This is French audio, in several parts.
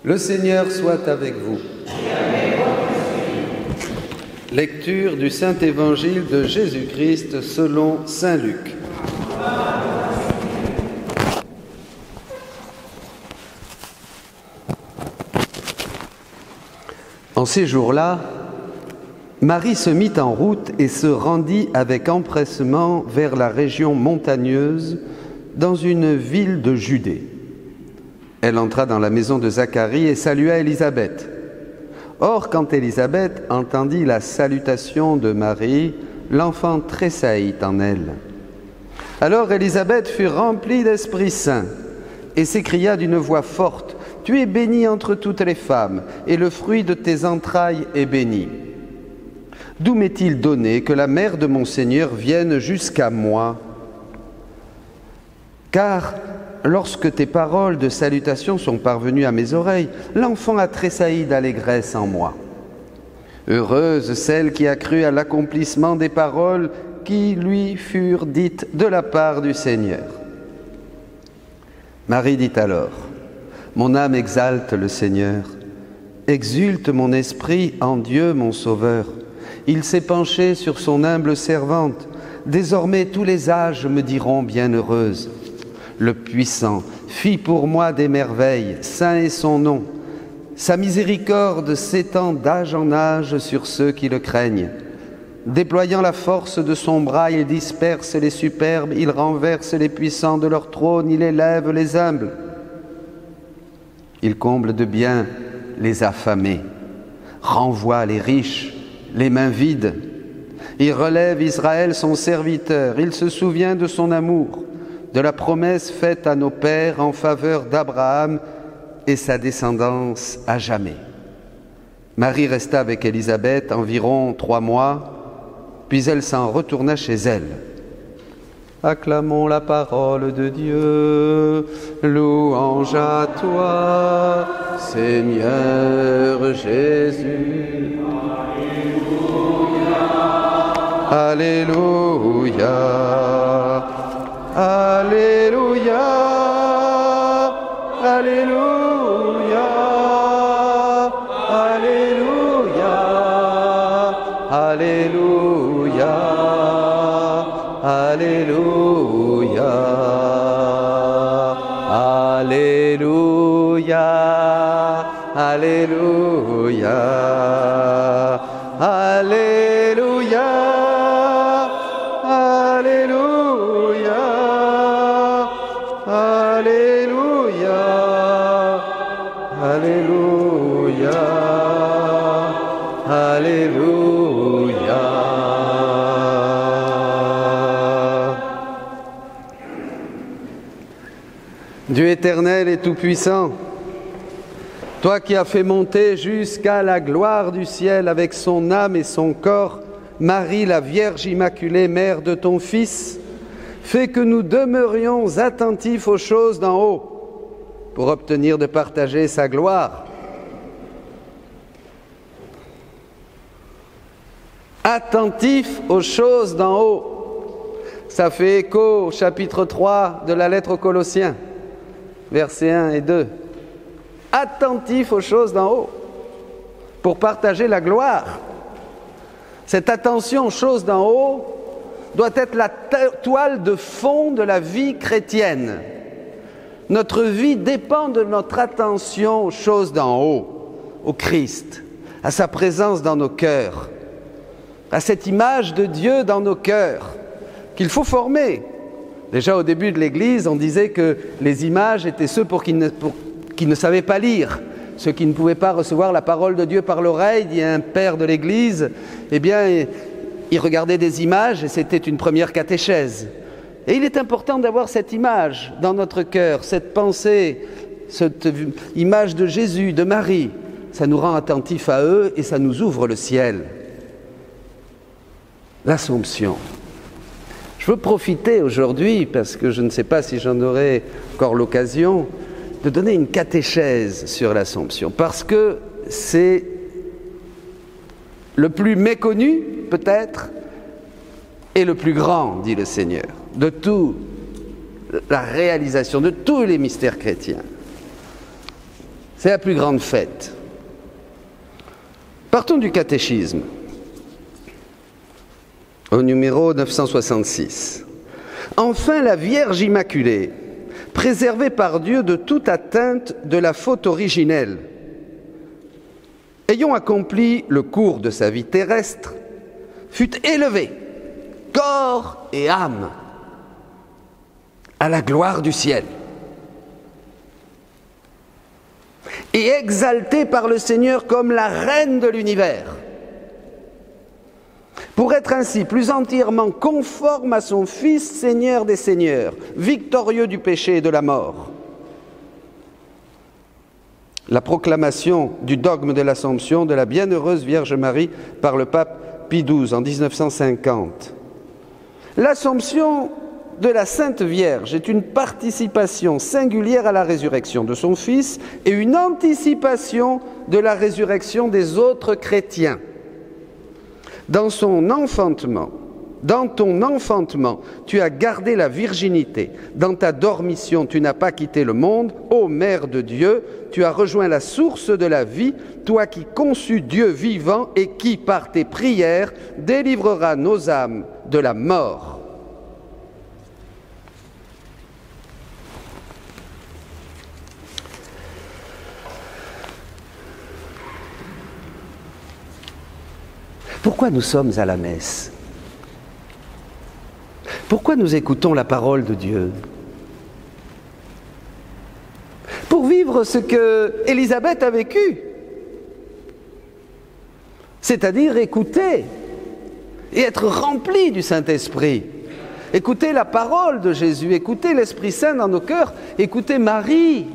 Le Seigneur soit avec vous. Lecture du Saint-Évangile de Jésus-Christ selon saint Luc. En ces jours-là, Marie se mit en route et se rendit avec empressement vers la région montagneuse, dans une ville de Judée. Elle entra dans la maison de Zacharie et salua Élisabeth. Or, quand Élisabeth entendit la salutation de Marie, l'enfant tressaillit en elle. Alors Élisabeth fut remplie d'Esprit Saint et s'écria d'une voix forte, « Tu es bénie entre toutes les femmes, et le fruit de tes entrailles est béni. D'où m'est-il donné que la mère de mon Seigneur vienne jusqu'à moi ? Car lorsque tes paroles de salutation sont parvenues à mes oreilles, l'enfant a tressailli d'allégresse en moi. Heureuse celle qui a cru à l'accomplissement des paroles qui lui furent dites de la part du Seigneur. » Marie dit alors, « Mon âme exalte le Seigneur, exulte mon esprit en Dieu mon Sauveur. Il s'est penché sur son humble servante. Désormais tous les âges me diront bienheureuse. Le Puissant fit pour moi des merveilles, saint est son nom. Sa miséricorde s'étend d'âge en âge sur ceux qui le craignent. Déployant la force de son bras, il disperse les superbes, il renverse les puissants de leur trône, il élève les humbles. Il comble de bien les affamés, renvoie les riches, les mains vides. Il relève Israël son serviteur, il se souvient de son amour, de la promesse faite à nos pères en faveur d'Abraham et sa descendance à jamais. » Marie resta avec Élisabeth environ 3 mois, puis elle s'en retourna chez elle. Acclamons la parole de Dieu, louange à toi, Seigneur Jésus. Alléluia. Alléluia, Alléluia, Alléluia, Alléluia, Alléluia, Alléluia, Alléluia, Alléluia. Dieu éternel et tout-puissant, toi qui as fait monter jusqu'à la gloire du ciel avec son âme et son corps, Marie, la Vierge Immaculée, mère de ton Fils, fais que nous demeurions attentifs aux choses d'en haut pour obtenir de partager sa gloire. Attentifs aux choses d'en haut. Ça fait écho au chapitre 3 de la lettre aux Colossiens. Versets 1 et 2. Attentif aux choses d'en haut, pour partager la gloire. Cette attention aux choses d'en haut doit être la toile de fond de la vie chrétienne. Notre vie dépend de notre attention aux choses d'en haut, au Christ, à sa présence dans nos cœurs, à cette image de Dieu dans nos cœurs, qu'il faut former. Déjà au début de l'Église, on disait que les images étaient ceux qui ne savaient pas lire, ceux qui ne pouvaient pas recevoir la parole de Dieu par l'oreille. Il y a un père de l'Église, eh bien, il regardait des images et c'était une première catéchèse. Et il est important d'avoir cette image dans notre cœur, cette pensée, cette image de Jésus, de Marie. Ça nous rend attentifs à eux et ça nous ouvre le ciel. L'Assomption. Je veux profiter aujourd'hui, parce que je ne sais pas si j'en aurai encore l'occasion, de donner une catéchèse sur l'Assomption, parce que c'est le plus méconnu, peut-être, et le plus grand, dit le Seigneur, de toute la réalisation de tous les mystères chrétiens. C'est la plus grande fête. Partons du catéchisme, au numéro 966. Enfin, la Vierge Immaculée, préservée par Dieu de toute atteinte de la faute originelle, ayant accompli le cours de sa vie terrestre, fut élevée, corps et âme, à la gloire du ciel, et exaltée par le Seigneur comme la reine de l'univers, pour être ainsi plus entièrement conforme à son Fils, Seigneur des Seigneurs, victorieux du péché et de la mort. La proclamation du dogme de l'Assomption de la Bienheureuse Vierge Marie par le pape Pie XII en 1950. L'Assomption de la Sainte Vierge est une participation singulière à la résurrection de son Fils et une anticipation de la résurrection des autres chrétiens. Dans ton enfantement, tu as gardé la virginité. Dans ta dormition, tu n'as pas quitté le monde. Ô Mère de Dieu, tu as rejoint la source de la vie, toi qui conçus Dieu vivant et qui, par tes prières, délivrera nos âmes de la mort. Pourquoi nous sommes à la messe? Pourquoi nous écoutons la parole de Dieu? Pour vivre ce que Élisabeth a vécu, c'est-à-dire écouter et être rempli du Saint-Esprit. Écouter la parole de Jésus, écouter l'Esprit Saint dans nos cœurs, écouter Marie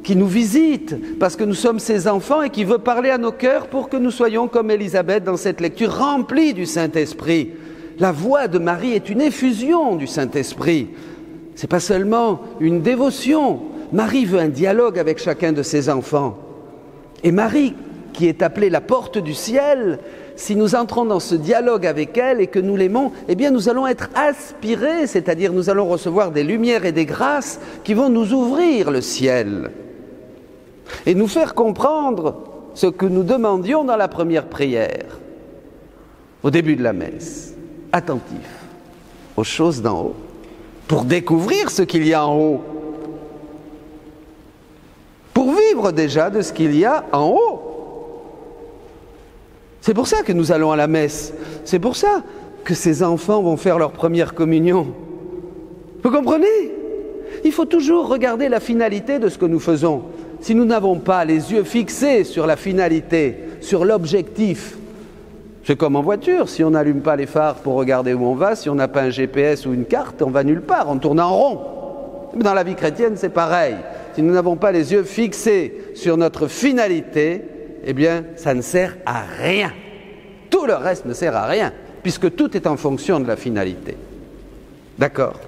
qui nous visite parce que nous sommes ses enfants et qui veut parler à nos cœurs pour que nous soyons comme Élisabeth dans cette lecture, remplis du Saint-Esprit. La voix de Marie est une effusion du Saint-Esprit. Ce n'est pas seulement une dévotion. Marie veut un dialogue avec chacun de ses enfants. Et Marie, qui est appelée la porte du ciel, si nous entrons dans ce dialogue avec elle et que nous l'aimons, eh bien nous allons être aspirés, c'est-à-dire nous allons recevoir des lumières et des grâces qui vont nous ouvrir le ciel et nous faire comprendre ce que nous demandions dans la première prière, au début de la messe. Attentif aux choses d'en haut, pour découvrir ce qu'il y a en haut, pour vivre déjà de ce qu'il y a en haut. C'est pour ça que nous allons à la messe, c'est pour ça que ces enfants vont faire leur première communion. Vous comprenez? Il faut toujours regarder la finalité de ce que nous faisons. Si nous n'avons pas les yeux fixés sur la finalité, sur l'objectif, c'est comme en voiture, si on n'allume pas les phares pour regarder où on va, si on n'a pas un GPS ou une carte, on va nulle part, on tourne en rond. Dans la vie chrétienne, c'est pareil. Si nous n'avons pas les yeux fixés sur notre finalité, eh bien, ça ne sert à rien. Tout le reste ne sert à rien, puisque tout est en fonction de la finalité. D'accord?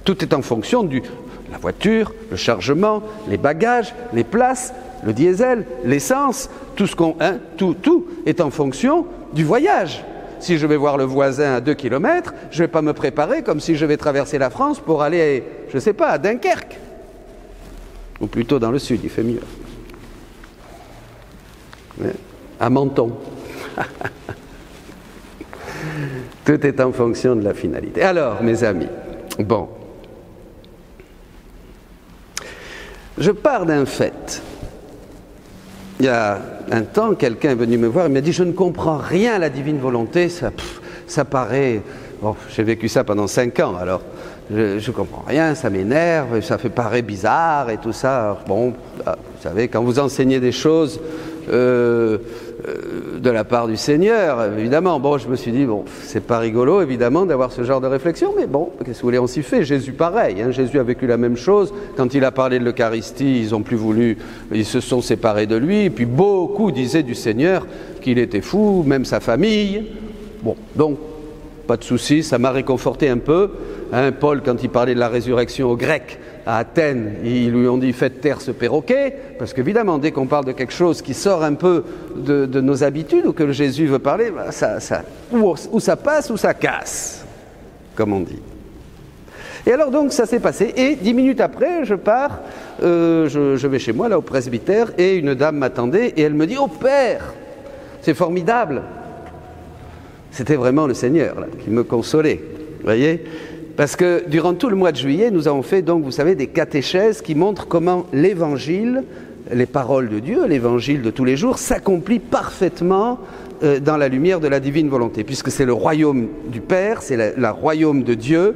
Tout est en fonction de la voiture, le chargement, les bagages, les places, le diesel, l'essence, tout est en fonction du voyage. Si je vais voir le voisin à 2 km, je ne vais pas me préparer comme si je vais traverser la France pour aller, je ne sais pas, à Dunkerque. Ou plutôt dans le sud, il fait mieux. À Menton. Tout est en fonction de la finalité. Alors, mes amis, bon. Je pars d'un fait. Il y a un temps, quelqu'un est venu me voir, il m'a dit « Je ne comprends rien à la divine volonté, ça paraît... » Bon, j'ai vécu ça pendant 5 ans, alors je ne comprends rien, ça m'énerve, ça fait paraît bizarre et tout ça. Alors, bon, vous savez, quand vous enseignez des choses de la part du Seigneur, évidemment, bon, je me suis dit, bon, c'est pas rigolo, évidemment, d'avoir ce genre de réflexion, mais bon, qu'est-ce que vous voulez, on s'y fait. Jésus, pareil, hein, Jésus a vécu la même chose. Quand il a parlé de l'Eucharistie, ils ont plus voulu, ils se sont séparés de lui, et puis beaucoup disaient du Seigneur qu'il était fou, même sa famille. Bon, donc, pas de souci, ça m'a réconforté un peu. Hein, Paul, quand il parlait de la résurrection aux Grecs, à Athènes, ils lui ont dit « faites taire ce perroquet », parce qu'évidemment, dès qu'on parle de quelque chose qui sort un peu de nos habitudes, ou que Jésus veut parler, ou ça passe ou ça casse, comme on dit. Et alors donc ça s'est passé, et 10 minutes après, je pars, je vais chez moi, là au presbytère, et une dame m'attendait, et elle me dit « Oh Père, c'est formidable !» C'était vraiment le Seigneur là, qui me consolait, vous voyez ? Parce que durant tout le mois de juillet, nous avons fait donc, vous savez, des catéchèses qui montrent comment l'Évangile, les paroles de Dieu, l'Évangile de tous les jours, s'accomplit parfaitement dans la lumière de la divine volonté, puisque c'est le royaume du Père, c'est le royaume de Dieu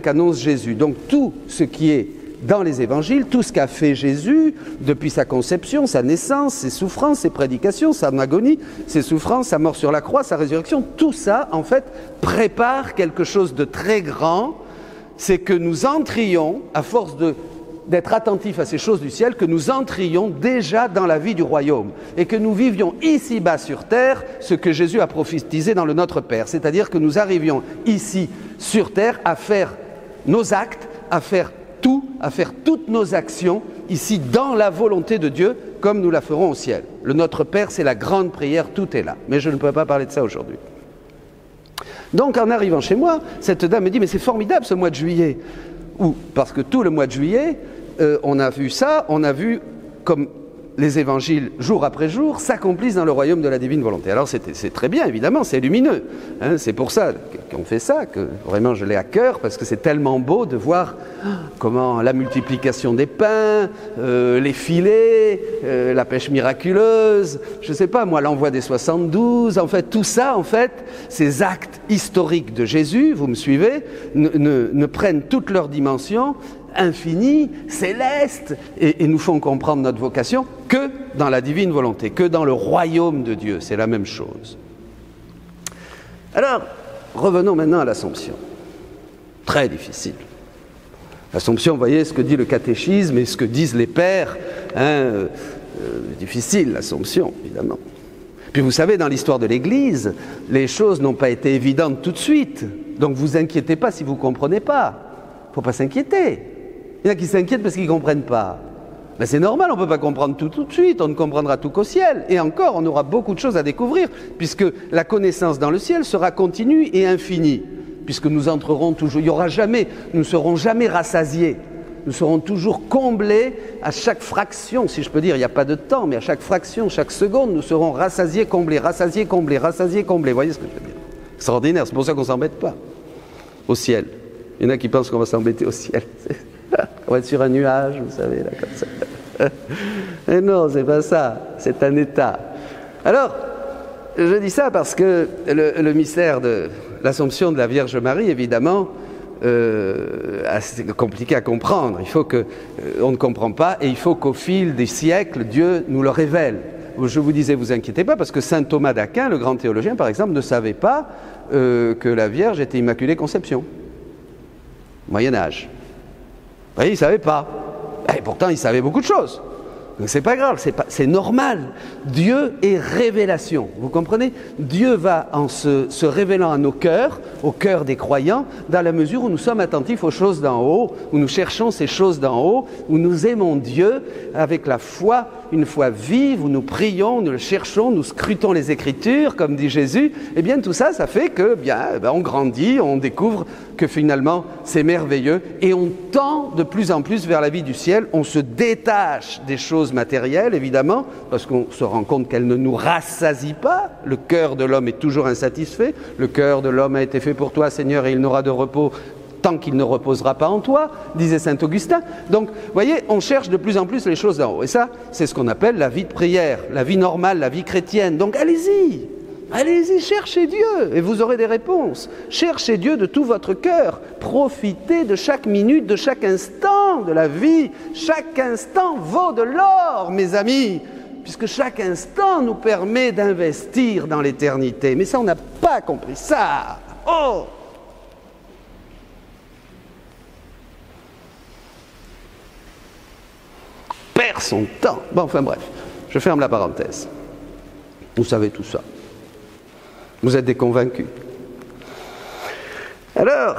qu'annonce Jésus. Donc tout ce qui est dans les évangiles, tout ce qu'a fait Jésus depuis sa conception, sa naissance, ses souffrances, ses prédications, son agonie, ses souffrances, sa mort sur la croix, sa résurrection, tout ça en fait prépare quelque chose de très grand, c'est que nous entrions, à force d'être attentifs à ces choses du ciel, que nous entrions déjà dans la vie du royaume et que nous vivions ici-bas sur terre ce que Jésus a prophétisé dans le Notre Père, c'est-à-dire que nous arrivions ici sur terre à faire nos actes, à faire toutes nos actions ici dans la volonté de Dieu comme nous la ferons au ciel. Le Notre Père, c'est la grande prière, tout est là, mais je ne peux pas parler de ça aujourd'hui. Donc en arrivant chez moi, cette dame me dit « Mais c'est formidable ce mois de juillet !» Parce que tout le mois de juillet, on a vu ça, on a vu comme les évangiles, jour après jour, s'accomplissent dans le royaume de la divine volonté. Alors c'est très bien, évidemment, c'est lumineux. Hein, c'est pour ça qu'on fait ça, que vraiment je l'ai à cœur, parce que c'est tellement beau de voir comment la multiplication des pains, les filets, la pêche miraculeuse, je ne sais pas, moi, l'envoi des 72, en fait, tout ça, en fait, ces actes historiques de Jésus, vous me suivez, ne prennent toute leur dimension infini, céleste, et nous font comprendre notre vocation que dans la divine volonté, que dans le royaume de Dieu, c'est la même chose. Alors, revenons maintenant à l'Assomption. Très difficile. L'Assomption, vous voyez ce que dit le catéchisme et ce que disent les pères, difficile l'Assomption, évidemment. Puis vous savez, dans l'histoire de l'Église, les choses n'ont pas été évidentes tout de suite, donc vous inquiétez pas si vous ne comprenez pas. Il ne faut pas s'inquiéter. Il y en a qui s'inquiètent parce qu'ils ne comprennent pas. Ben c'est normal, on ne peut pas comprendre tout de suite, on ne comprendra tout qu'au ciel. Et encore, on aura beaucoup de choses à découvrir, puisque la connaissance dans le ciel sera continue et infinie, puisque nous entrerons toujours, nous ne serons jamais rassasiés, nous serons toujours comblés à chaque fraction, si je peux dire, il n'y a pas de temps, mais à chaque fraction, chaque seconde, nous serons rassasiés, comblés, rassasiés, comblés, rassasiés, comblés. Vous voyez ce que je veux dire? Extraordinaire, c'est pour ça qu'on ne s'embête pas au ciel. Il y en a qui pensent qu'on va s'embêter au ciel. On va être sur un nuage, vous savez, là, comme ça. Mais non, c'est pas ça, c'est un état. Alors, je dis ça parce que le mystère de l'Assomption de la Vierge Marie, évidemment, assez compliqué à comprendre. Il faut on ne comprend pas, et il faut qu'au fil des siècles, Dieu nous le révèle. Je vous disais, vous inquiétez pas, parce que saint Thomas d'Aquin, le grand théologien, par exemple, ne savait pas que la Vierge était Immaculée Conception. Moyen-Âge. Vous voyez, il ne savait pas. Et pourtant, il savait beaucoup de choses. Donc c'est pas grave, c'est normal. Dieu est révélation. Vous comprenez? Dieu va en se révélant à nos cœurs, au cœur des croyants, dans la mesure où nous sommes attentifs aux choses d'en haut, où nous cherchons ces choses d'en haut, où nous aimons Dieu avec la foi, une foi vive, où nous prions, nous le cherchons, nous scrutons les Écritures, comme dit Jésus. Eh bien, tout ça, ça fait que, on grandit, on découvre que finalement, c'est merveilleux, et on tend de plus en plus vers la vie du ciel. On se détache des choses matérielles, évidemment, parce qu'on se rend compte qu'elles ne nous rassasient pas. Le cœur de l'homme est toujours insatisfait. Le cœur de l'homme a été fait pour toi, Seigneur, et il n'aura de repos tant qu'il ne reposera pas en toi, disait saint Augustin. Donc, vous voyez, on cherche de plus en plus les choses d'en haut. Et ça, c'est ce qu'on appelle la vie de prière, la vie normale, la vie chrétienne. Donc, allez-y. Allez-y, cherchez Dieu et vous aurez des réponses. Cherchez Dieu de tout votre cœur. Profitez de chaque minute, de chaque instant de la vie. Chaque instant vaut de l'or, mes amis, puisque chaque instant nous permet d'investir dans l'éternité. Mais ça, on n'a pas compris ça. Oh! Perd son temps. Bon, enfin bref, je ferme la parenthèse. Vous savez tout ça. Vous êtes des convaincus. Alors,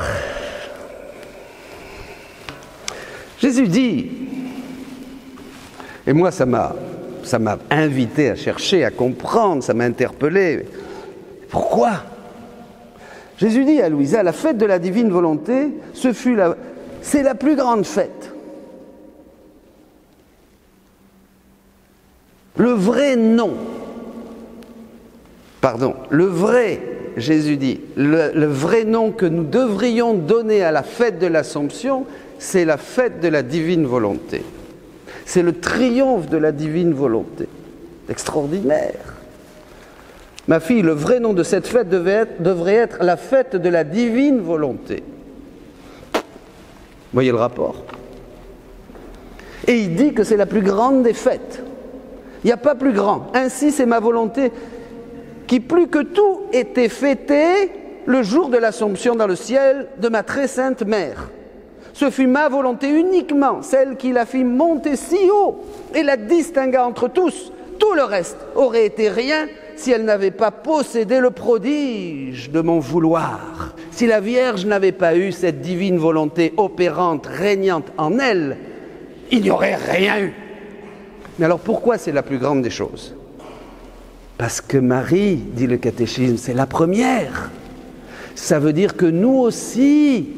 Jésus dit, et moi ça m'a invité à chercher, à comprendre, ça m'a interpellé. Pourquoi? Jésus dit à Louisa, la fête de la divine volonté, ce fut c'est la plus grande fête. Le vrai nom, Jésus dit, le vrai nom que nous devrions donner à la fête de l'Assomption, c'est la fête de la divine volonté. C'est le triomphe de la divine volonté. Extraordinaire. Ma fille, le vrai nom de cette fête devrait être la fête de la divine volonté. Voyez le rapport. Et il dit que c'est la plus grande des fêtes. Il n'y a pas plus grand. Ainsi, c'est ma volonté qui, plus que tout, était fêtée le jour de l'Assomption dans le ciel de ma très sainte mère. Ce fut ma volonté uniquement, celle qui la fit monter si haut et la distingua entre tous. Tout le reste aurait été rien si elle n'avait pas possédé le prodige de mon vouloir. Si la Vierge n'avait pas eu cette divine volonté opérante, régnante en elle, il n'y aurait rien eu. Mais alors pourquoi c'est la plus grande des choses? Parce que Marie, dit le catéchisme, c'est la première. Ça veut dire que nous aussi.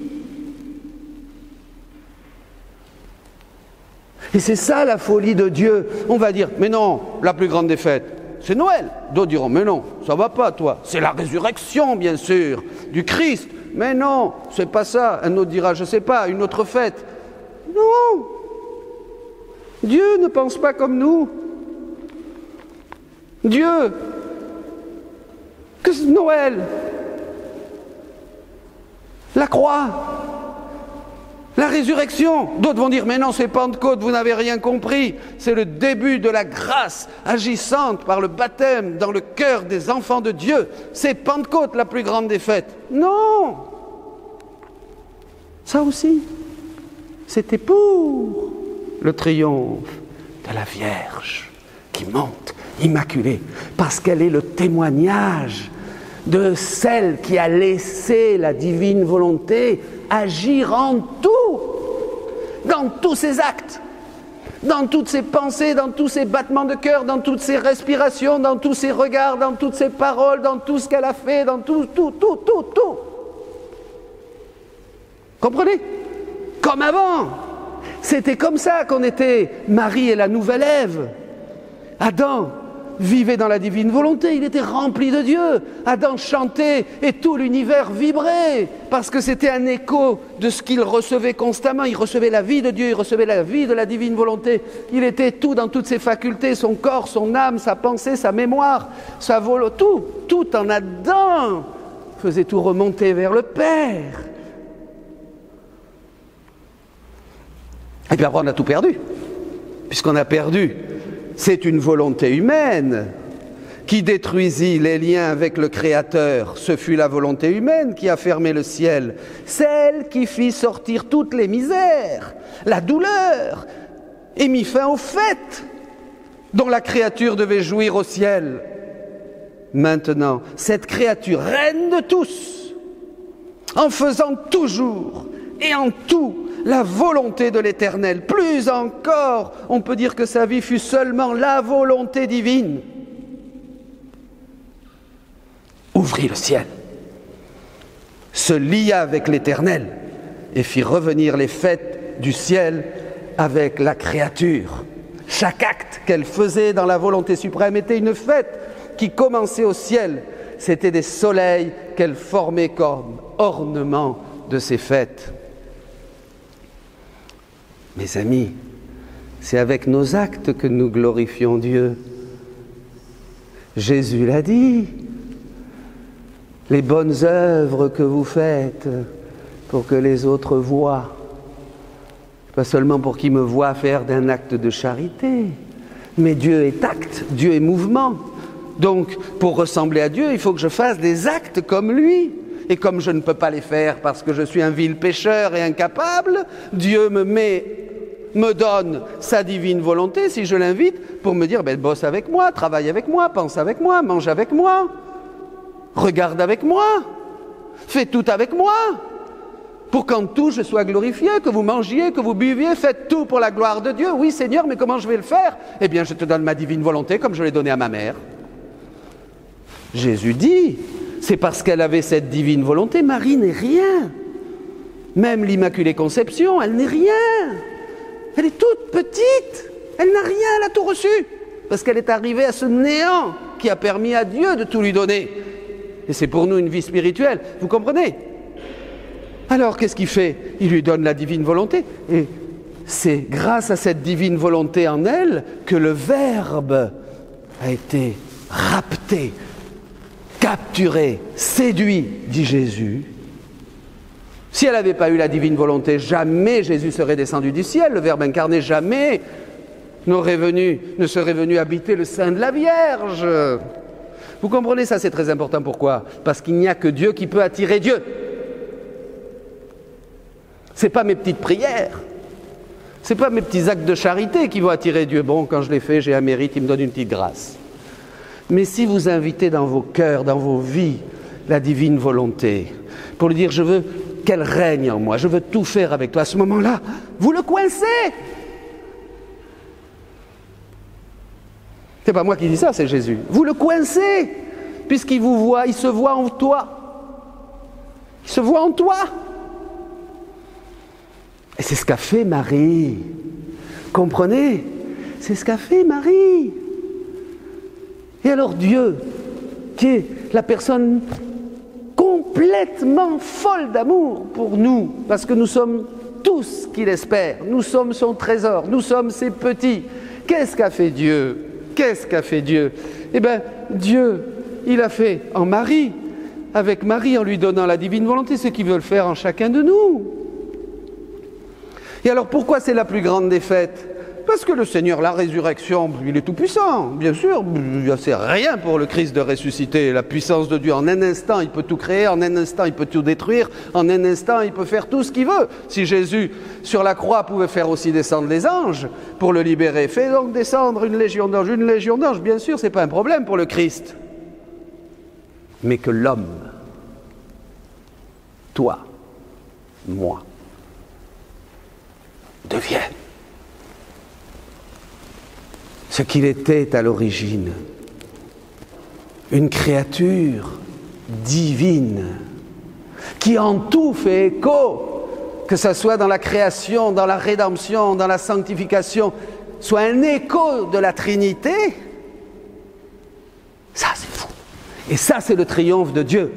Et c'est ça la folie de Dieu. On va dire, mais non, la plus grande des fêtes, c'est Noël. D'autres diront, mais non, ça va pas toi. C'est la résurrection, bien sûr, du Christ. Mais non, c'est pas ça. Un autre dira, je sais pas, une autre fête. Non. Dieu ne pense pas comme nous. Dieu, que c'est Noël, la croix, la résurrection. D'autres vont dire, mais non, c'est Pentecôte, vous n'avez rien compris. C'est le début de la grâce agissante par le baptême dans le cœur des enfants de Dieu. C'est Pentecôte, la plus grande des fêtes. Non. Ça aussi, c'était pour le triomphe de la Vierge qui monte immaculée, parce qu'elle est le témoignage de celle qui a laissé la divine volonté agir en tout, dans tous ses actes, dans toutes ses pensées, dans tous ses battements de cœur, dans toutes ses respirations, dans tous ses regards, dans toutes ses paroles, dans tout ce qu'elle a fait, dans tout. Comprenez? Comme avant. C'était comme ça qu'on était Marie et la nouvelle Ève. Adam vivait dans la divine volonté, il était rempli de Dieu. Adam chantait et tout l'univers vibrait parce que c'était un écho de ce qu'il recevait constamment. Il recevait la vie de Dieu, il recevait la vie de la divine volonté. Il était tout dans toutes ses facultés, son corps, son âme, sa pensée, sa mémoire, sa volonté, tout en Adam faisait tout remonter vers le Père. Et puis après on a tout perdu, puisqu'on a perdu. C'est une volonté humaine qui détruisit les liens avec le Créateur. Ce fut la volonté humaine qui a fermé le ciel, celle qui fit sortir toutes les misères, la douleur, et mit fin aux fêtes dont la créature devait jouir au ciel. Maintenant, cette créature, reine de tous, en faisant toujours et en tout la volonté de l'Éternel. Plus encore, on peut dire que sa vie fut seulement la volonté divine. Ouvrit le ciel, se lia avec l'Éternel et fit revenir les fêtes du ciel avec la créature. Chaque acte qu'elle faisait dans la volonté suprême était une fête qui commençait au ciel. C'était des soleils qu'elle formait comme ornement de ces fêtes. Mes amis, c'est avec nos actes que nous glorifions Dieu. Jésus l'a dit. Les bonnes œuvres que vous faites pour que les autres voient, pas seulement pour qu'ils me voient faire d'un acte de charité, mais Dieu est acte, Dieu est mouvement. Donc, pour ressembler à Dieu, il faut que je fasse des actes comme lui. Et comme je ne peux pas les faire parce que je suis un vil pécheur et incapable, Dieu me donne sa divine volonté, si je l'invite, pour me dire, bosse avec moi, travaille avec moi, pense avec moi, mange avec moi, regarde avec moi, fais tout avec moi, pour qu'en tout je sois glorifié, que vous mangiez, que vous buviez, faites tout pour la gloire de Dieu. Oui Seigneur, mais comment je vais le faire? Eh bien je te donne ma divine volonté comme je l'ai donnée à ma mère. Jésus dit, c'est parce qu'elle avait cette divine volonté, Marie n'est rien. Même l'Immaculée Conception, elle n'est rien. Elle est toute petite. Elle n'a rien, elle a tout reçu. Parce qu'elle est arrivée à ce néant qui a permis à Dieu de tout lui donner. Et c'est pour nous une vie spirituelle. Vous comprenez? Alors, qu'est-ce qu'il fait? Il lui donne la divine volonté. Et c'est grâce à cette divine volonté en elle que le Verbe a été rapté, capturé, séduit, dit Jésus. Si elle n'avait pas eu la divine volonté, jamais Jésus serait descendu du ciel. Le Verbe incarné, jamais ne serait venu habiter le sein de la Vierge. Vous comprenez, ça c'est très important. Pourquoi? Parce qu'il n'y a que Dieu qui peut attirer Dieu. Ce n'est pas mes petites prières, ce n'est pas mes petits actes de charité qui vont attirer Dieu. Bon, quand je les fais, j'ai un mérite, il me donne une petite grâce. Mais si vous invitez dans vos cœurs, dans vos vies, la divine volonté, pour lui dire, je veux qu'elle règne en moi, je veux tout faire avec toi, à ce moment-là, vous le coincez. C'est pas moi qui dis ça, c'est Jésus. Vous le coincez, puisqu'il vous voit, il se voit en toi. Il se voit en toi. Et c'est ce qu'a fait Marie. Comprenez? C'est ce qu'a fait Marie. Et alors Dieu, qui est la personne complètement folle d'amour pour nous, parce que nous sommes tous ce qu'il espère, nous sommes son trésor, nous sommes ses petits. Qu'est-ce qu'a fait Dieu? Qu'est-ce qu'a fait Dieu? Eh bien, Dieu, il a fait en Marie, avec Marie, en lui donnant la divine volonté, ce qu'il veut le faire en chacun de nous. Et alors, pourquoi c'est la plus grande des fêtes? Parce que le Seigneur, la résurrection, il est tout puissant, bien sûr. C'est rien pour le Christ de ressusciter. La puissance de Dieu, en un instant, il peut tout créer, en un instant, il peut tout détruire, en un instant, il peut faire tout ce qu'il veut. Si Jésus, sur la croix, pouvait faire aussi descendre les anges pour le libérer, fait donc descendre une légion d'anges, bien sûr, c'est pas un problème pour le Christ. Mais que l'homme, toi, moi, devienne ce qu'il était à l'origine, une créature divine qui en tout fait écho, que ce soit dans la création, dans la rédemption, dans la sanctification, soit un écho de la Trinité. Ça c'est fou. Et ça c'est le triomphe de Dieu.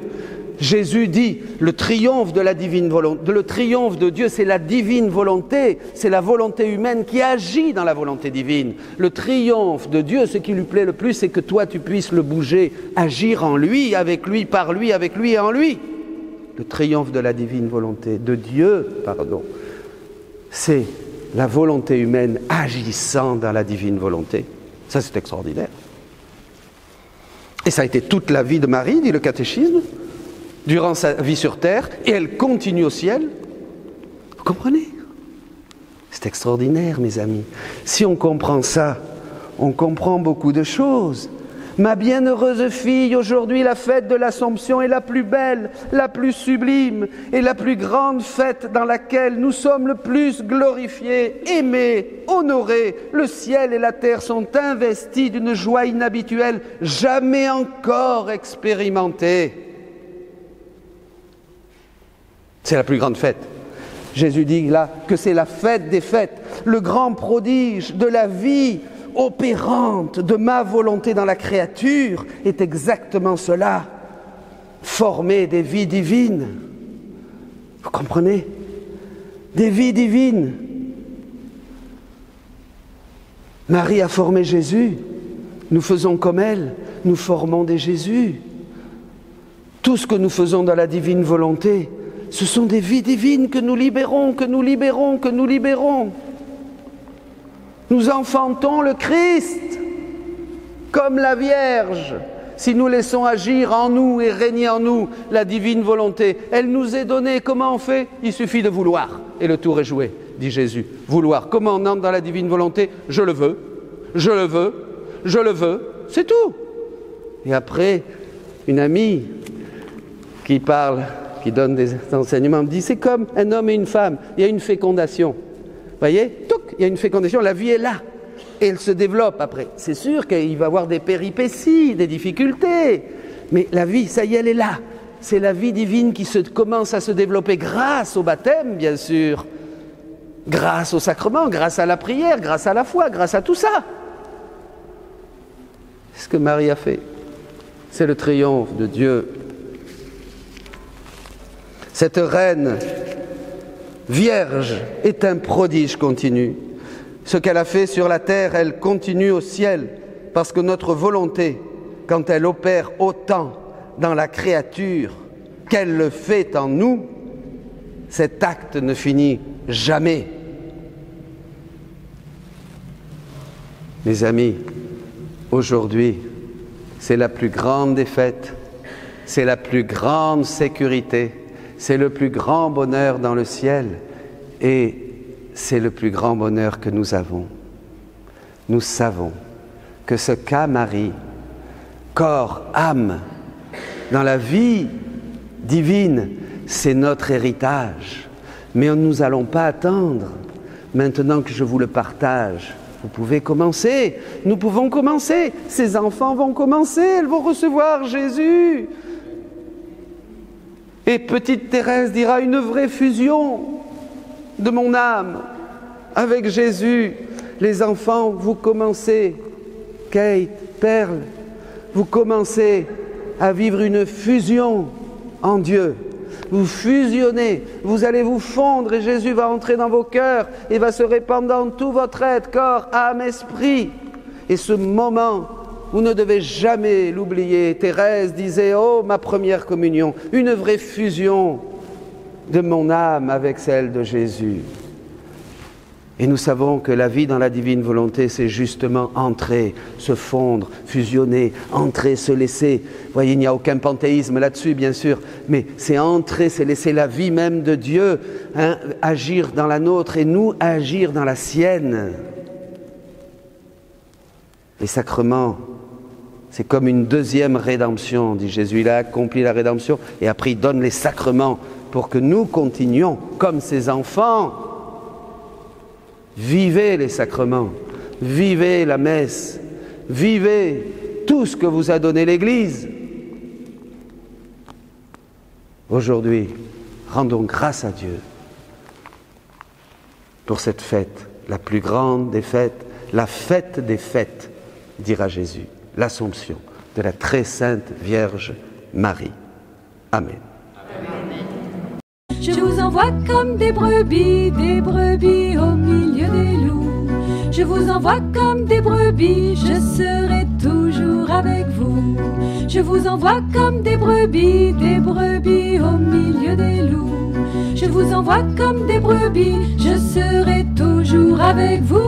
Jésus dit, le triomphe de la divine volonté, le triomphe de Dieu, c'est la divine volonté, c'est la volonté humaine qui agit dans la volonté divine. Le triomphe de Dieu, ce qui lui plaît le plus, c'est que toi tu puisses le bouger, agir en lui, avec lui, par lui, avec lui et en lui. Le triomphe de la divine volonté, de Dieu, c'est la volonté humaine agissant dans la divine volonté. Ça c'est extraordinaire. Et ça a été toute la vie de Marie, dit le catéchisme, durant sa vie sur terre, et elle continue au ciel. Vous comprenez? C'est extraordinaire, mes amis. Si on comprend ça, on comprend beaucoup de choses. Ma bienheureuse fille, aujourd'hui la fête de l'Assomption est la plus belle, la plus sublime et la plus grande fête dans laquelle nous sommes le plus glorifiés, aimés, honorés. Le ciel et la terre sont investis d'une joie inhabituelle, jamais encore expérimentée. C'est la plus grande fête. Jésus dit là que c'est la fête des fêtes, le grand prodige de la vie opérante de ma volonté dans la créature est exactement cela, former des vies divines. Vous comprenez? Des vies divines. Marie a formé Jésus, nous faisons comme elle, nous formons des Jésus. Tout ce que nous faisons dans la divine volonté, ce sont des vies divines que nous libérons, que nous libérons, que nous libérons. Nous enfantons le Christ, comme la Vierge. Si nous laissons agir en nous et régner en nous la divine volonté, elle nous est donnée. Comment on fait? Il suffit de vouloir. Et le tour est joué, dit Jésus. Vouloir. Comment on entre dans la divine volonté? Je le veux, je le veux, je le veux. C'est tout. Et après, une amie qui parle, qui donne des enseignements, me dit, c'est comme un homme et une femme, il y a une fécondation. Vous voyez, il y a une fécondation, la vie est là, et elle se développe après. C'est sûr qu'il va y avoir des péripéties, des difficultés, mais la vie, ça y est, elle est là. c'est la vie divine qui commence à se développer grâce au baptême, bien sûr, grâce au sacrement, grâce à la prière, grâce à la foi, grâce à tout ça. C'est ce que Marie a fait. C'est le triomphe de Dieu. Cette reine vierge est un prodige continu. Ce qu'elle a fait sur la terre, elle continue au ciel, parce que notre volonté, quand elle opère autant dans la créature qu'elle le fait en nous, cet acte ne finit jamais. Mes amis, aujourd'hui, c'est la plus grande des fêtes, c'est la plus grande sécurité, c'est le plus grand bonheur dans le ciel et c'est le plus grand bonheur que nous avons. Nous savons que ce qu'a Marie, corps, âme, dans la vie divine, c'est notre héritage. Mais nous n'allons pas attendre. Maintenant que je vous le partage, vous pouvez commencer. Nous pouvons commencer. Ces enfants vont commencer. Elles vont recevoir Jésus. Et petite Thérèse dira une vraie fusion de mon âme avec Jésus. Les enfants, vous commencez, Kate, Perle, vous commencez à vivre une fusion en Dieu. Vous fusionnez, vous allez vous fondre et Jésus va entrer dans vos cœurs et va se répandre dans tout votre être, corps, âme, esprit. Et ce moment, vous ne devez jamais l'oublier. Thérèse disait, oh, ma première communion, une vraie fusion de mon âme avec celle de Jésus. Et nous savons que la vie dans la divine volonté, c'est justement entrer, se fondre, fusionner, entrer, se laisser. Vous voyez, il n'y a aucun panthéisme là-dessus, bien sûr, mais c'est entrer, c'est laisser la vie même de Dieu agir dans la nôtre et nous agir dans la sienne. Les sacrements, c'est comme une deuxième rédemption, dit Jésus. Il a accompli la rédemption et après il donne les sacrements pour que nous continuions comme ses enfants. Vivez les sacrements, vivez la messe, vivez tout ce que vous a donné l'Église. Aujourd'hui, rendons grâce à Dieu pour cette fête, la plus grande des fêtes, la fête des fêtes, dira Jésus, l'Assomption de la très sainte Vierge Marie. Amen. Je vous envoie comme des brebis au milieu des loups. Je vous envoie comme des brebis, je serai toujours avec vous. Je vous envoie comme des brebis au milieu des loups. Je vous envoie comme des brebis, je serai toujours avec vous.